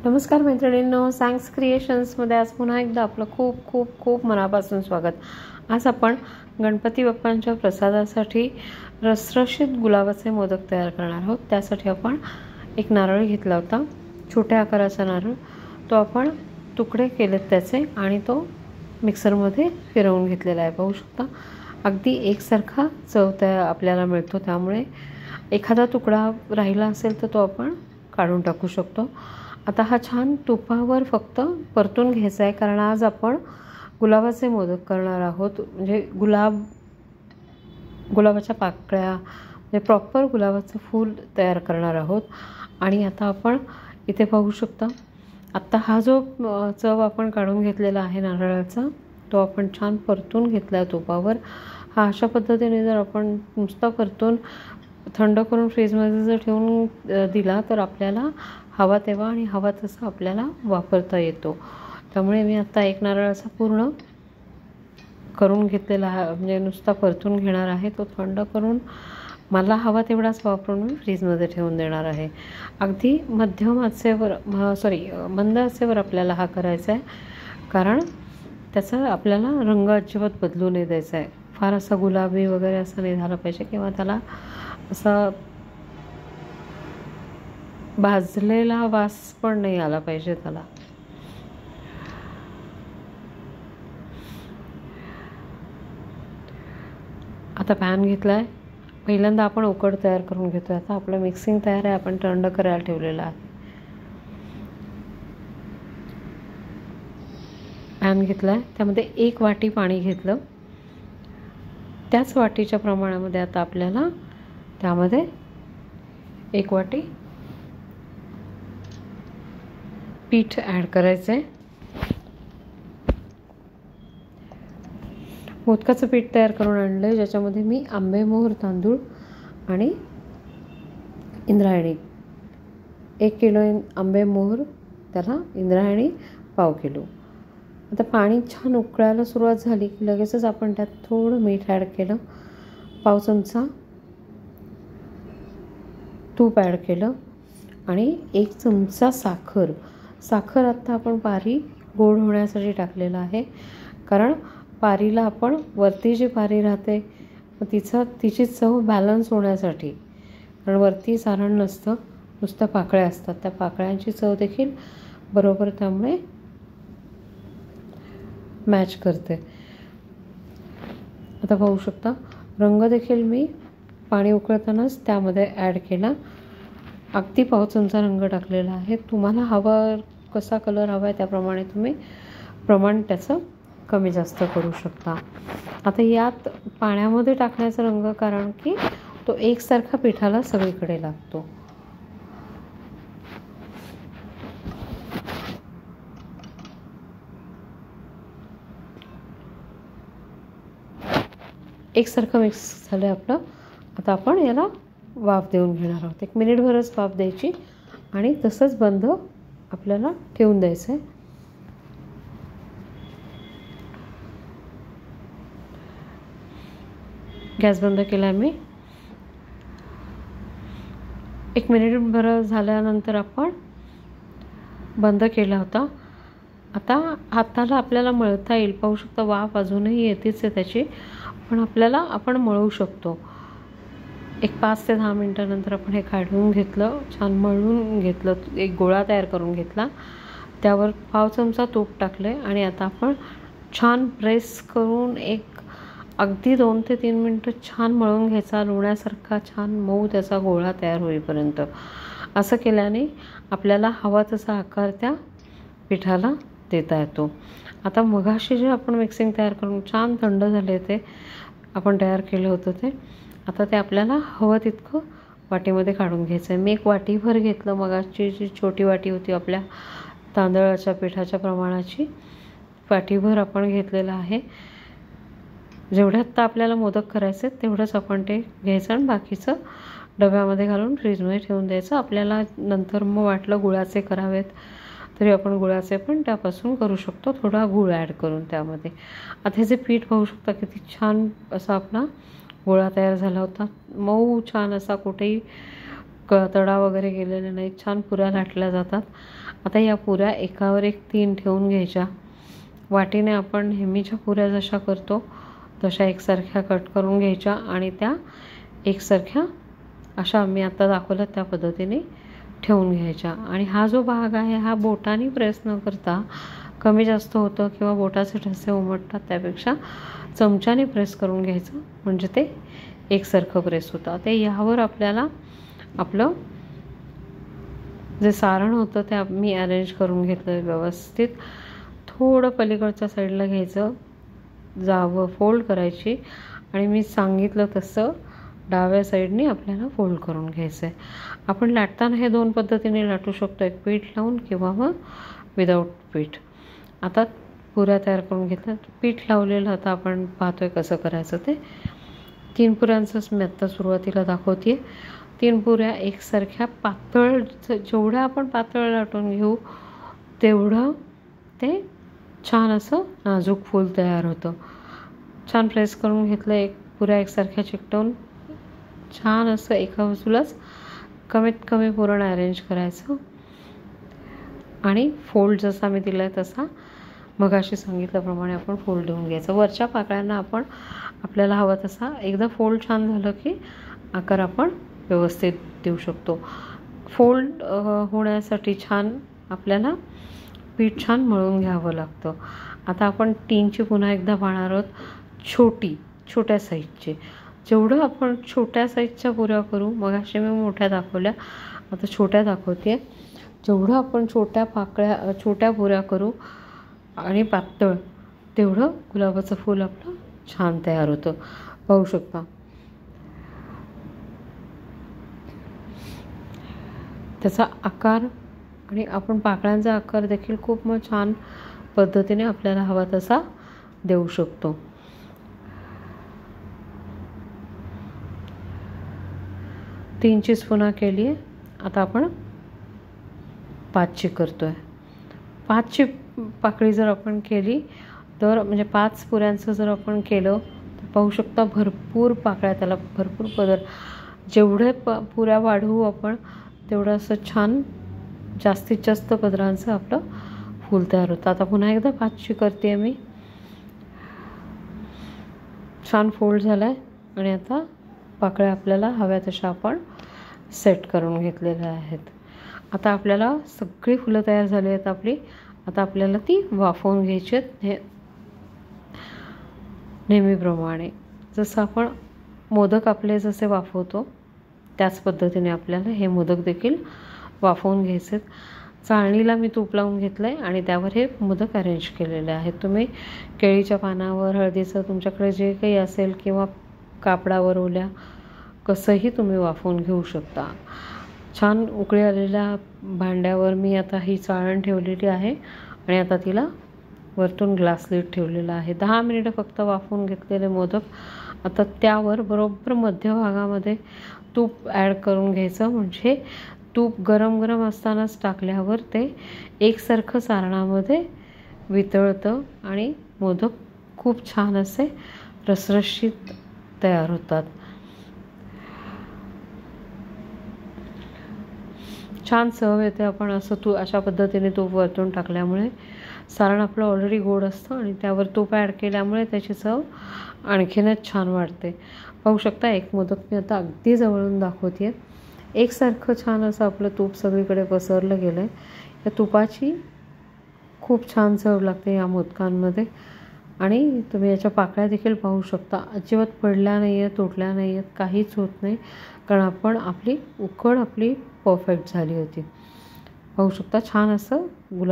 नमस्कार मैत्रिणींनो, सांग्स क्रिएशन्समध्ये आज पुन्हा एकदा आपलं खूप खूप खूप मनापासून स्वागत. आज आपण गणपती बाप्पांच्या प्रसादासाठी रसरशीत गुलाबाचे मोदक तयार करणार आहोत. त्यासाठी आपण एक नारळ घेतला होता, छोट्या आकाराचा नारळ. तो आपण तुकडे केलेत त्याचे आणि तो मिक्सरमध्ये फिरवून घेतलेला आहे. पाहू शकता अगदी एकसारखा चव त्या आपल्याला मिळतो. त्यामुळे एखादा तुकडा राहिला असेल तर तो आपण काढून टाकू शकतो. आता हा छान तुपावर फक्त परतून घ्यायचा आहे, कारण आज आपण गुलाबाचे मोदक करणार आहोत. म्हणजे गुलाबाच्या पाकळ्या म्हणजे प्रॉपर गुलाबाचं फूल तयार करणार आहोत. आणि आता आपण इथे पाहू शकता, आत्ता हा जो चव आपण काढून घेतलेला आहे नारळाचा, तो आपण छान परतून घेतला आहे तुपावर. हा अशा पद्धतीने जर आपण नुसता परतून थंड करून फ्रीजमध्ये जर ठेवून दिला तर आपल्याला हवा तेव्हा आणि हवा तसा आपल्याला वापरता येतो. त्यामुळे मी आता एक नारळाचा पूर्ण करून घेतलेला आहे, म्हणजे नुसता परतून घेणार आहे. तो थंड करून मला हवा तेवढाच वापरून मी फ्रीजमध्ये ठेवून देणार आहे. अगदी मध्यम आचेवर मंद आचेवर आपल्याला हा करायचा आहे, कारण त्याचा आपल्याला रंग अजिबात बदलू नाही द्यायचा आहे. फार असा गुलाबी वगैरे असं नाही झाला पाहिजे, किंवा त्याला असा भाजलेला वास पण नाही आला पाहिजे त्याला. आता पॅन घेतला आहे. पहिल्यांदा आपण उकड तयार करून घेतो. आता आपलं मिक्सिंग तयार आहे, आपण थंड करायला ठेवलेलं आहे. पॅन घेतला आहे, त्यामध्ये 1 वाटी पाणी घेतलं. त्याच वाटीच्या प्रमाणामध्ये आता आपल्याला त्यामध्ये 1 वाटी पीठ ॲड करायचं आहे. मोदकाचं पीठ तयार करून आणलं आहे, ज्याच्यामध्ये मी आंबेमोहर तांदूळ आणि इंद्रायणी 1 किलो आंबेमोहर, त्याला इंद्रायणी पाव किलो. आता पाणी छान उकळायला सुरुवात झाली की लगेचच आपण त्यात थोडं मीठ ॲड केलं, पाव चमचा तूप ॲड केलं आणि 1 चमचा साखर आत्ता आपण पारी गोड होण्यासाठी टाकलेलं आहे. कारण पारीला आपण वरती जी पारी राहते तिची चव बॅलन्स होण्यासाठी, कारण वरती सारण नसतं, नुसतं पाकळ्या असतात, त्या पाकळ्यांची चव देखील बरोबर त्यामुळे मॅच करते. आता पाहू शकता रंग देखील मी पाणी उकळतानाच त्यामध्ये ॲड केला. अगदी पाव चमचा रंग टाकलेला आहे. तुम्हाला हवा कसा कलर हवा आहे त्याप्रमाणे तुम्ही प्रमाण त्याचं कमी जास्त करू शकता. आता यात पाण्यामध्ये टाकण्याचा रंग, कारण की तो एकसारखा पिठाला सगळीकडे लागतो. एकसारखं मिक्स झालं आपलं. आता आपण याला वाफ देऊन घेणार आहोत. 1 मिनिटभरच वाफ द्यायची आणि तसंच बंद आपल्याला ठेवून द्यायचं आहे. गॅस बंद केला मी. 1 मिनिटभर झाल्यानंतर आपण बंद केला होता. आता हाताला आपल्याला मळता येईल. पाहू शकता वाफ अजूनही येतेच आहे त्याची, पण आपण मळू शकतो. 5 ते 10 मिनिटानंतर आपण हे काढून घेतलं, छान मळून घेतलं, एक गोळा तयार करून घेतला. त्यावर पाव चमचा तूप टाकले आणि आता आपण छान प्रेस करून अगदी 2 ते 3 मिनटं छान मळून घ्यायचा, लोण्यासारखा छान मऊ त्याचा गोळा तयार होईपर्यंत. असं केल्याने आपल्याला हवा तसा आकार त्या पिठाला देता येतो. आता मगाशी जे आपण मिक्सिंग तयार करून छान थंड झाले ते आपण तयार केलं होतं ते, आता ते आपल्याला हवं तितकं वाटीमध्ये काढून घ्यायचं आहे. मी 1 वाटीभर घेतलं. मगाची जी छोटी वाटी होती आपल्या तांदळाच्या पिठाच्या प्रमाणाची, वाटीभर आपण घेतलेलं आहे. जेवढ्यात आपल्याला मोदक करायचे तेवढंच आपण ते घ्यायचं आणि बाकीचं डब्यामध्ये घालून फ्रीजमध्ये ठेवून द्यायचं. आपल्याला नंतर मग वाटलं गुळाचे करावेत तरी आपण गुळाचे पण त्यापासून करू शकतो, थोडा गूळ ॲड करून त्यामध्ये. आता हे जे पीठ पाहू शकता किती छान असा आपला गोळा तयार झाला होता, मऊ छान असा, कुठेही तडा वगैरे गेलेले नाही, छान पुऱ्या लाटल्या जातात. आता या पुऱ्या एकावर एक 3 ठेवून घ्यायच्या. वाटीने आपण नेहमीच्या पुऱ्या जशा करतो तशा एकसारख्या कट करून घ्यायच्या आणि त्या एकसारख्या अशा मी आता दाखवलं त्या पद्धतीने ठेवून घ्यायच्या. आणि हा जो भाग आहे हा बोटाने प्रेस न करता, कमी जास्त होतं किंवा बोटाचे ठसे उमटतात त्यापेक्षा चमच्याने प्रेस करून घ्यायचं, म्हणजे ते एकसारखं प्रेस होतं. ते यावर आपल्याला आपलं जे सारण होतं ते मी अरेंज करून घेतलं व्यवस्थित. थोडं पलीकडच्या साईडला घ्यायचं, जावं फोल्ड करायची आणि मी सांगितलं तसं डाव्या साईडने आपल्याला फोल्ड करून घ्यायचं आहे. आपण लाटताना हे 2 पद्धतीने लाटू शकतो, एक पीठ लावून किंवा मग विदाऊट पीठ. आता पुऱ्या तयार करून घेतल्या. पीठ लावलेलं आता आपण पाहतोय कसं करायचं ते. 3 पुऱ्यांचंच मी आत्ता सुरुवातीला दाखवते. 3 पुऱ्या एकसारख्या पातळ, जेवढ्या आपण पातळ लाटून घेऊ तेवढं ते छान असं नाजूक फूल तयार होतं. छान प्रेस करून घेतलं. एक पुऱ्या एकसारख्या चिकटवून छान असं एका बाजूलाच कमीत कमी पुरण अरेंज करायचं आणि फोल्ड जसा मी दिला आहे तसा मगाशी सांगितल्याप्रमाणे आपण फोल्ड देऊन घ्यायचं. वरच्या पाकळ्यांना आपण आपल्याला हवा तसा एकदा फोल्ड छान झालं की आकार आपण व्यवस्थित देऊ शकतो. फोल्ड होण्यासाठी छान आपल्याला पीठ छान मळून घ्यावं लागतं. आता आपण 3ची पुन्हा एकदा पाहणार आहोत. छोट्या साईजचे. जेवढं आपण छोट्या साईजच्या पुऱ्या करू, मगाशी मी मोठ्या दाखवल्या, आता छोट्या दाखवते. जेवढं आपण छोट्या पुऱ्या करू आणि पातळ, तेवढं गुलाबाचं फूल आपलं छान तयार होतं. पाहू शकता. त्याचा आकार आणि आपण पाकळ्यांचा आकार देखील खूप छान पद्धतीने आपल्याला हवा तसा देऊ शकतो. तीनचीच पुन्हा केली आहे. आता आपण 5ची करतोय. 5ची पाकळी जर आपण केली तर म्हणजे 5 पुऱ्यांचं जर आपण केलं तर पाहू शकता भरपूर पाकळ्या, त्याला भरपूर पदर. जेवढे पुऱ्या वाढवू आपण तेवढं असं छान जास्तीत जास्त पदरांचं आपलं फूल तयार होतं. आता पुन्हा एकदा 5ची करते मी. छान फोल्ड झाला आहे आणि आता पाकळ्या आपल्याला हव्या तशा आपण सेट करून घेतलेल्या आहेत. आता आपल्याला सगळी फुलं तयार झाली आहेत आपली. आता आपल्याला ती वाफवून घ्यायची आहेत नेहमीप्रमाणे. जसं आपण मोदक आपले जसे वाफवतो त्याच पद्धतीने आपल्याला हे मोदक देखील वाफवून घ्यायचे आहेत. चाळणीला मी तूप लावून घेतलं आहे आणि त्यावर हे मोदक अरेंज केलेले आहेत. तुम्ही केळीच्या पानावर, हळदीचं तुमच्याकडे जे काही असेल किंवा कापडावर ओल्या कसंही तुम्ही वाफवून घेऊ शकता. छान उकळी आलेल्या भांड्यावर मी आता ही चाळण ठेवलेली आहे आणि आता तिला वरतून ग्लास लीड ठेवलेला आहे. 10 मिनिटं फक्त वाफवून घेतलेले मोदक. आता त्यावर बरोबर मध्यभागामध्ये तूप ॲड करून घ्यायचं, म्हणजे तूप गरम गरम असतानाच टाकल्यावर ते एकसारखं सारणामध्ये वितळतं आणि मोदक खूप छान असे रसरशीत तयार होतात. छान चव येते. आपण असं अशा पद्धतीने तूप वरतून टाकल्यामुळे सारण आपलं ऑलरेडी गोड असतं आणि त्यावर तूप ॲड केल्यामुळे त्याची चव आणखीनच छान वाढते. पाहू शकता एक मोदक मी आता अगदी जवळून दाखवते. एकसारखं छान असं आपलं तूप सगळीकडे पसरलं गेलं आहे. या तुपाची खूप छान चव लागते या मोदकांमध्ये. आणि तुम्ही याच्या पाकळ्या देखील पाहू शकता, अजिबात पडल्या नाही आहेत, तुटल्या नाही आहेत, काहीच होत नाही, कारण आपली उकड परफेक्ट झाली होती. पाहू शकता छान असं गुलाब